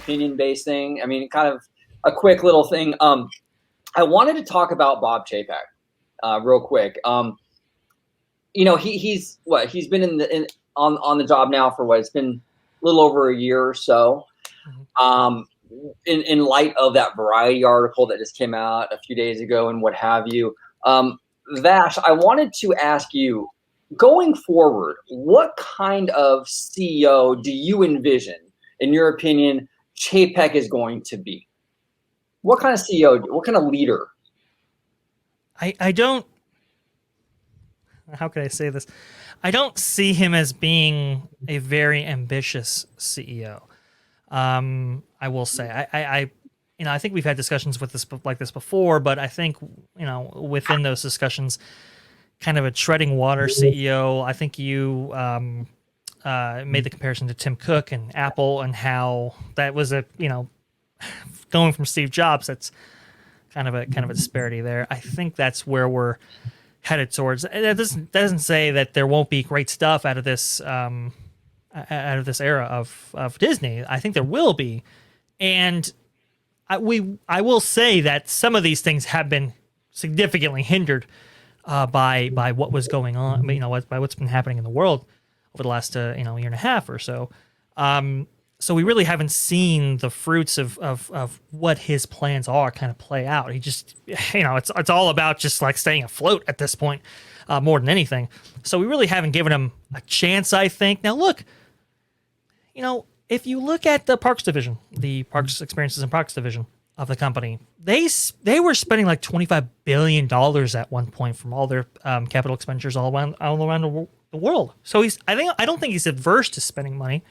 opinion-based thing. I mean, kind of a quick little thing. I wanted to talk about Bob Chapek real quick. He's been on the job now for what? It's been a little over a year or so. In light of that Variety article that just came out a few days ago and what have you, Vash, I wanted to ask you, going forward, what kind of CEO do you envision, in your opinion, Chapek is going to be? What kind of CEO, what kind of leader? I don't, how can I say this? I don't see him as being a very ambitious CEO. I will say, I think we've had discussions with this like this before, but I think, within those discussions, kind of a treading water CEO. I think you made the comparison to Tim Cook and Apple and how that was going from Steve Jobs. That's kind of a disparity there. I think that's where we're headed towards. That doesn't say that there won't be great stuff out of this era of Disney. I think there will be, and I will say that some of these things have been significantly hindered by what was going on, by what's been happening in the world over the last year and a half or so. So we really haven't seen the fruits of what his plans are kind of play out. He just, it's all about just like staying afloat at this point, more than anything. So we really haven't given him a chance, I think. Now look, if you look at the Parks division, the Parks Experiences and Parks division of the company, they were spending like $25 billion at one point from all their capital expenditures all around the world. So I don't think he's adverse to spending money.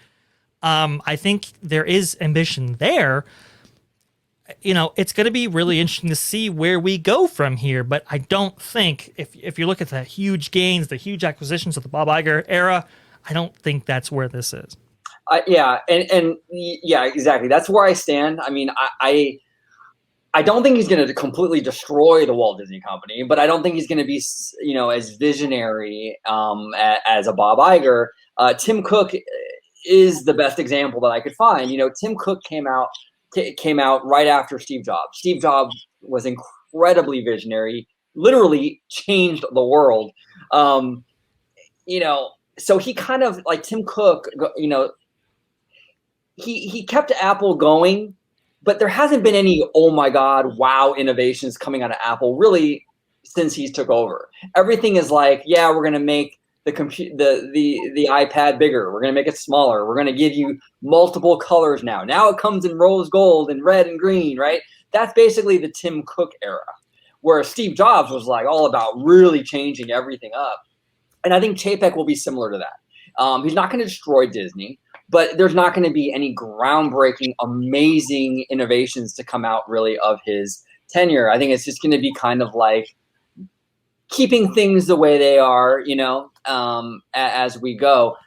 I think there is ambition there. It's going to be really interesting to see where we go from here. But I don't think if you look at the huge gains, the huge acquisitions of the Bob Iger era, I don't think that's where this is. Yeah, and yeah, exactly. That's where I stand. I mean, I don't think he's going to completely destroy the Walt Disney Company, but I don't think he's going to be, as visionary as a Bob Iger. Tim Cook is the best example that I could find. Tim Cook came out right after Steve Jobs. Steve Jobs was incredibly visionary, literally changed the world. So he kind of, like Tim Cook, he kept Apple going, but there hasn't been any, oh my God, wow innovations coming out of Apple really since he's took over. Everything is like, yeah, we're going to make the iPad bigger. We're going to make it smaller. We're going to give you multiple colors now. Now it comes in rose gold and red and green, right? That's basically the Tim Cook era, where Steve Jobs was like all about really changing everything up. And I think Chapek will be similar to that. He's not going to destroy Disney, but there's not going to be any groundbreaking, amazing innovations to come out really of his tenure. I think it's just going to be kind of like keeping things the way they are, as we go.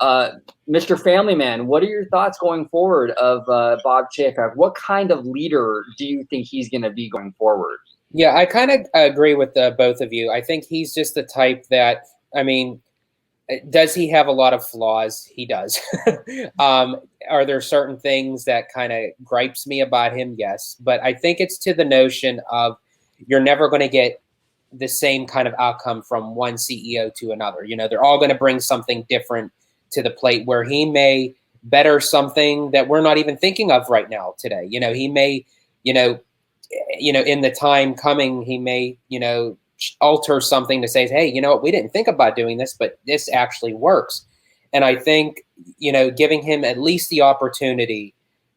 Mr. Family Man, what are your thoughts going forward of Bob Chapek? What kind of leader do you think he's going to be going forward? Yeah, I kind of agree with both of you. I think he's just the type that, does he have a lot of flaws? He does. Are there certain things that kind of gripes me about him? Yes. But I think it's to the notion of you're never going to get the same kind of outcome from one CEO to another. They're all going to bring something different to the plate, where he may better something that we're not even thinking of right now today. He may, in the time coming, he may, alter something to say, hey, you know what, we didn't think about doing this, but this actually works. And I think, giving him at least the opportunity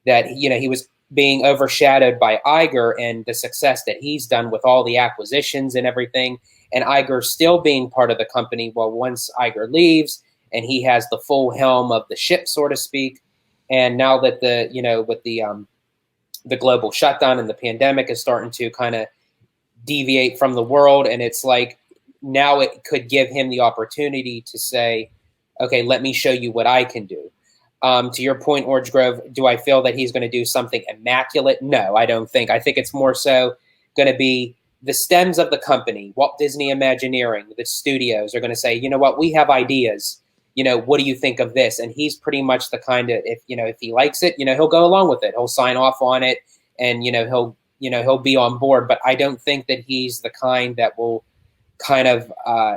that, he was being overshadowed by Iger and the success that he's done with all the acquisitions and everything, and Iger still being part of the company. Well, once Iger leaves and he has the full helm of the ship, so to speak, and now that with the global shutdown and the pandemic is starting to kind of deviate from the world, and it's like now it could give him the opportunity to say, okay, let me show you what I can do. To your point, Orange Grove, do I feel that he's going to do something immaculate? No, I don't think. I think it's more so going to be the stems of the company. Walt Disney Imagineering, the studios are going to say, you know what, we have ideas. what do you think of this? And he's pretty much the kind of, if he likes it, he'll go along with it. He'll sign off on it, and he'll be on board. But I don't think that he's the kind that will kind of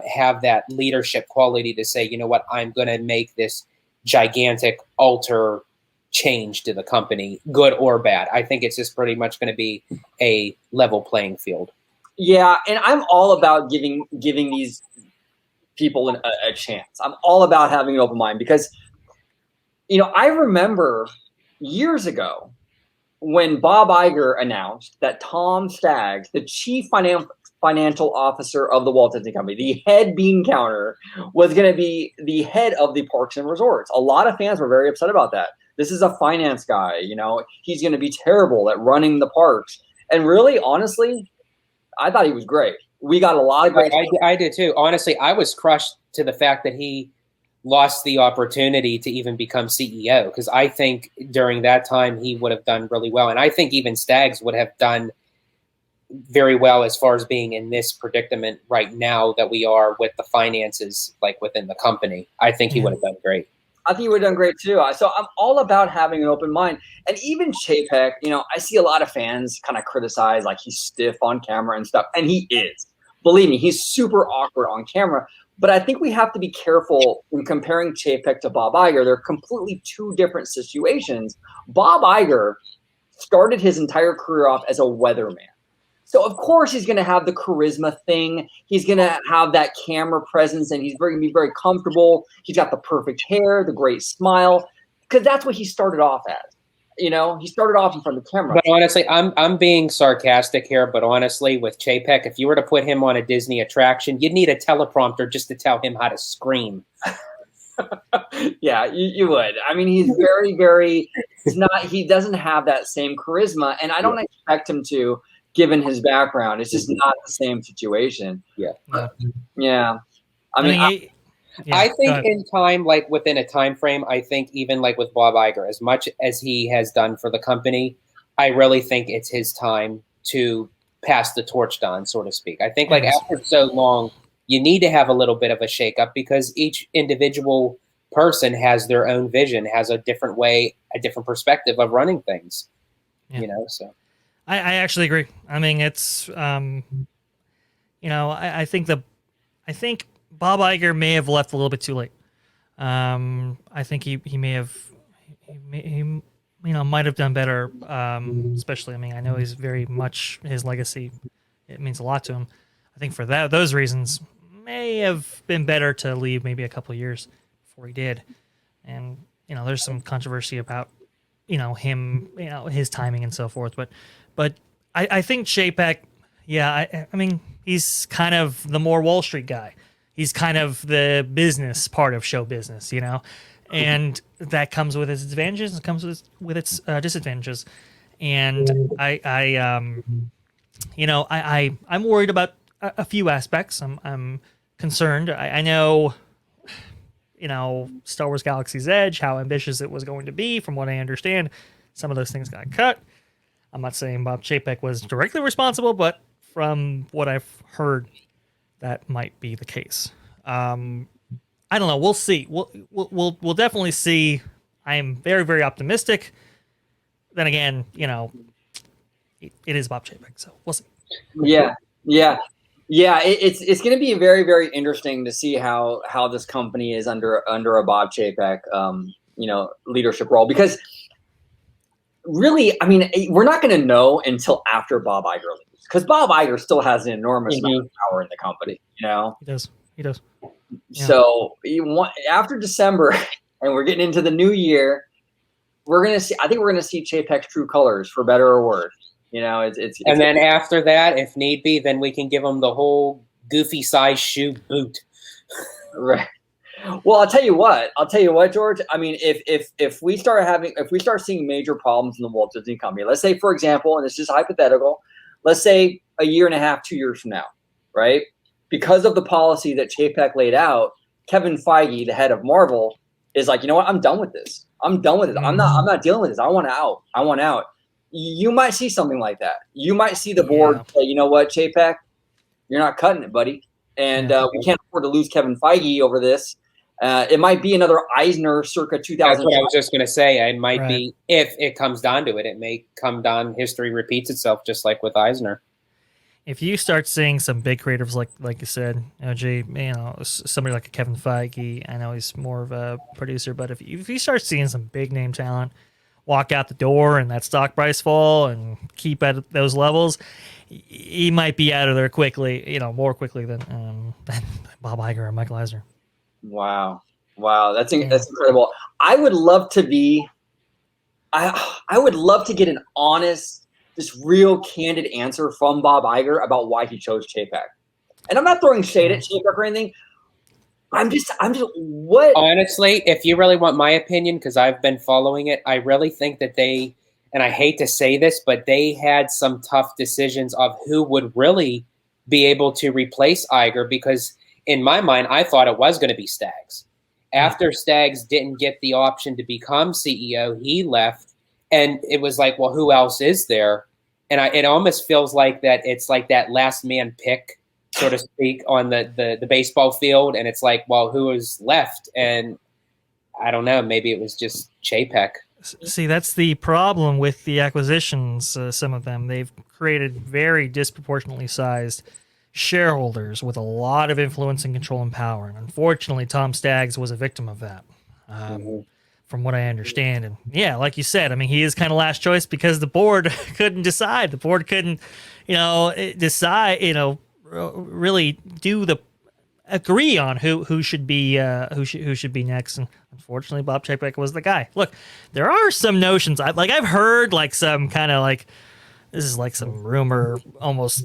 have that leadership quality to say, what, I'm going to make this gigantic alter change to the company, good or bad. I think it's just pretty much going to be a level playing field. Yeah, and I'm all about giving these people a chance. I'm all about having an open mind because, I remember years ago when Bob Iger announced that Tom Staggs, the chief financial officer of the Walt Disney Company, the head bean counter, was going to be the head of the parks and resorts. A lot of fans were very upset about that. This is a finance guy, he's going to be terrible at running the parks. And really, honestly, I thought he was great. We got a lot of great. I did too. Honestly, I was crushed to the fact that he lost the opportunity to even become CEO, because I think during that time he would have done really well. And I think even Staggs would have done very well as far as being in this predicament right now that we are with the finances, like within the company. I think he would have done great. I think he would have done great too. So I'm all about having an open mind. And even Chapek, I see a lot of fans kind of criticize like he's stiff on camera and stuff. And he is. Believe me, he's super awkward on camera. But I think we have to be careful when comparing Chapek to Bob Iger. They're completely two different situations. Bob Iger started his entire career off as a weatherman. So, of course, he's going to have the charisma thing. He's going to have that camera presence, and he's going to be very comfortable. He's got the perfect hair, the great smile, because that's what he started off as. He started off in front of the camera. But honestly, I'm being sarcastic here, but honestly, with Chapek, if you were to put him on a Disney attraction, you'd need a teleprompter just to tell him how to scream. Yeah, you would. I mean, he's very, very – he doesn't have that same charisma, and I don't expect him to, given his background. It's just not the same situation. Yeah. Yeah. I think in time, like within a time frame, I think even like with Bob Iger, as much as he has done for the company, I really think it's his time to pass the torch on, so to speak. I think like after so long, you need to have a little bit of a shakeup because each individual person has their own vision, has a different way, a different perspective of running things. So I actually agree. I mean, it's I think Bob Iger may have left a little bit too late. I think he may have might have done better. Especially, I know he's very much his legacy. It means a lot to him. I think for those reasons, may have been better to leave maybe a couple of years before he did. And there's some controversy about him, his timing and so forth. But I think Chapek, I mean, he's kind of the more Wall Street guy. He's kind of the business part of show business, and that comes with its advantages and comes with its disadvantages. And I'm worried about a few aspects. I'm concerned. I know, Star Wars Galaxy's Edge, how ambitious it was going to be. From what I understand, some of those things got cut. I'm not saying Bob Chapek was directly responsible, but from what I've heard, that might be the case. I don't know. We'll see. We'll definitely see. I am very, very optimistic. Then again, it is Bob Chapek, so we'll see. Yeah. It's going to be very, very interesting to see how this company is under a Bob Chapek, leadership role, because really, I mean, we're not going to know until after Bob Iger leaves, because Bob Iger still has an enormous amount of power in the company. He does. Yeah. So after December, and we're getting into the new year, I think we're gonna see Chapek's true colors, for better or worse. It's and then after that, if need be, then we can give him the whole goofy size shoe boot. Right. Well, I'll tell you what, George. I mean, if we start seeing major problems in the Walt Disney Company, let's say, for example, and it's just hypothetical, let's say a year and a half, 2 years from now, right? Because of the policy that Chapek laid out, Kevin Feige, the head of Marvel, is like, you know what? I'm done with this. I'm not dealing with this. I want out. You might see something like that. You might see the board say, you know what, Chapek, you're not cutting it, buddy. And we can't afford to lose Kevin Feige over this. It might be another Eisner circa 2000. That's what I was just going to say. It might Right. be, if it comes down to it, it may come down, history repeats itself, just like with Eisner. If you start seeing some big creatives like you said, somebody like a Kevin Feige, I know he's more of a producer, but if you start seeing some big name talent walk out the door and that stock price fall and keep at those levels, he might be out of there quickly, more quickly than Bob Iger or Michael Eisner. Wow, that's incredible. I would love to get an honest, just real candid answer from Bob Iger about why he chose Chapek. And I'm not throwing shade at Chapek or anything. I'm just what? Honestly, if you really want my opinion, because I've been following it, I really think that they, and I hate to say this, but they had some tough decisions of who would really be able to replace Iger, because in my mind, I thought it was going to be Staggs. After Staggs didn't get the option to become CEO, he left. And it was like, well, who else is there? And it almost feels like that it's like that last man pick, so to speak, on the baseball field. And it's like, well, who is left? And I don't know. Maybe it was just Chapek. See, that's the problem with the acquisitions. Some of them, they've created very disproportionately sized shareholders with a lot of influence and control and power. And unfortunately, Tom Staggs was a victim of that. From what I understand. And yeah, like you said, I mean, he is kind of last choice because the board couldn't decide. The board couldn't, decide, really agree on who should be who should be next. And unfortunately, Bob Chapek was the guy. Look, there are some notions. I've heard like some kind of like, this is like some rumor, almost,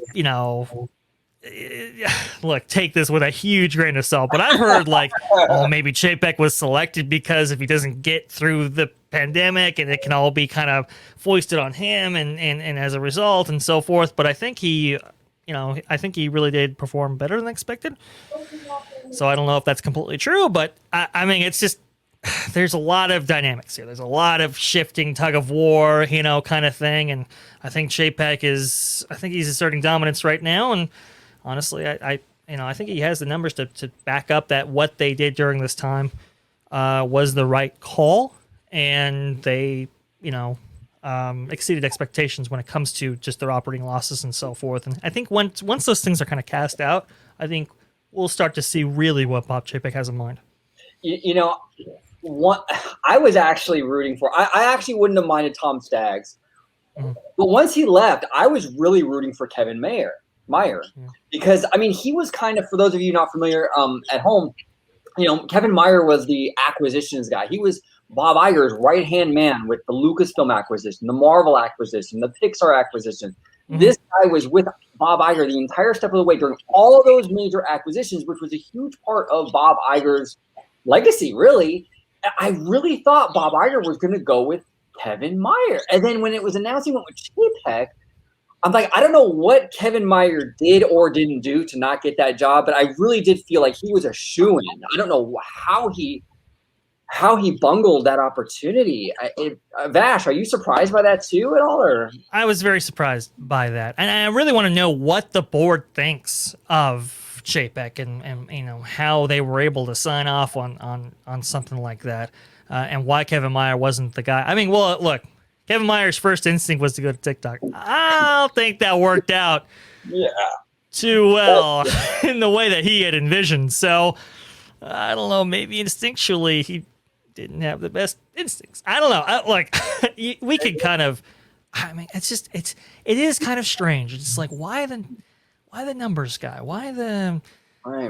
look, take this with a huge grain of salt, but I've heard like, oh, maybe Chapek was selected because if he doesn't get through the pandemic and it can all be kind of foisted on him and as a result and so forth. But I think he really did perform better than expected. So I don't know if that's completely true, but I mean, it's just, there's a lot of dynamics here. There's a lot of shifting tug of war, kind of thing. And I think Chapek he's asserting dominance right now. And honestly, I think he has the numbers to back up that what they did during this time was the right call, and they, exceeded expectations when it comes to just their operating losses and so forth. And I think once those things are kind of cast out, I think we'll start to see really what Bob Chapek has in mind. I was actually rooting for. I actually wouldn't have minded Tom Staggs, but once he left, I was really rooting for Kevin Meyer. Because I mean, he was kind of, for those of you not familiar at home, Kevin Meyer was the acquisitions guy. He was Bob Iger's right-hand man with the Lucasfilm acquisition, the Marvel acquisition, the Pixar acquisition. This guy was with Bob Iger the entire step of the way during all those major acquisitions, which was a huge part of Bob Iger's legacy, really. I really thought Bob Iger was going to go with Kevin Meyer. And then when it was announced he went with Chapek, I'm like, I don't know what Kevin Meyer did or didn't do to not get that job, but I really did feel like he was a shoo-in. I don't know how he bungled that opportunity. Vash, are you surprised by that too at all? Or I was very surprised by that, and I really want to know what the board thinks of Chapek and how they were able to sign off on something like that, and why Kevin Meyer wasn't the guy. I mean, well, look. Kevin Meyer's first instinct was to go to TikTok. I don't think that worked out too well in the way that he had envisioned. So, I don't know, maybe instinctually he didn't have the best instincts. I don't know. We could kind of, I mean, it is kind of strange. It's like, why the numbers guy? Why the, I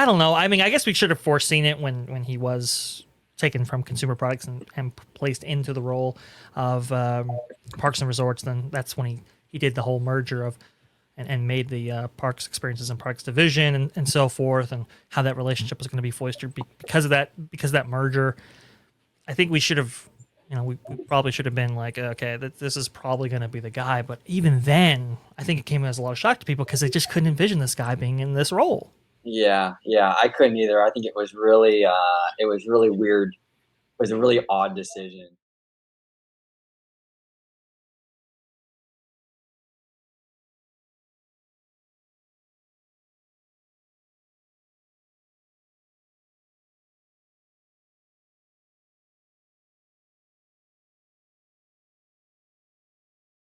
don't know. I mean, I guess we should have foreseen it when he was taken from consumer products and placed into the role of Parks and Resorts. Then that's when he did the whole merger of and made the Parks Experiences and Parks division and so forth, and how that relationship was going to be fostered because of that merger. I think we should have, we probably should have been like, okay, this is probably going to be the guy. But even then, I think it came as a lot of shock to people because they just couldn't envision this guy being in this role. Yeah, I couldn't either. I think it was really weird. It was a really odd decision.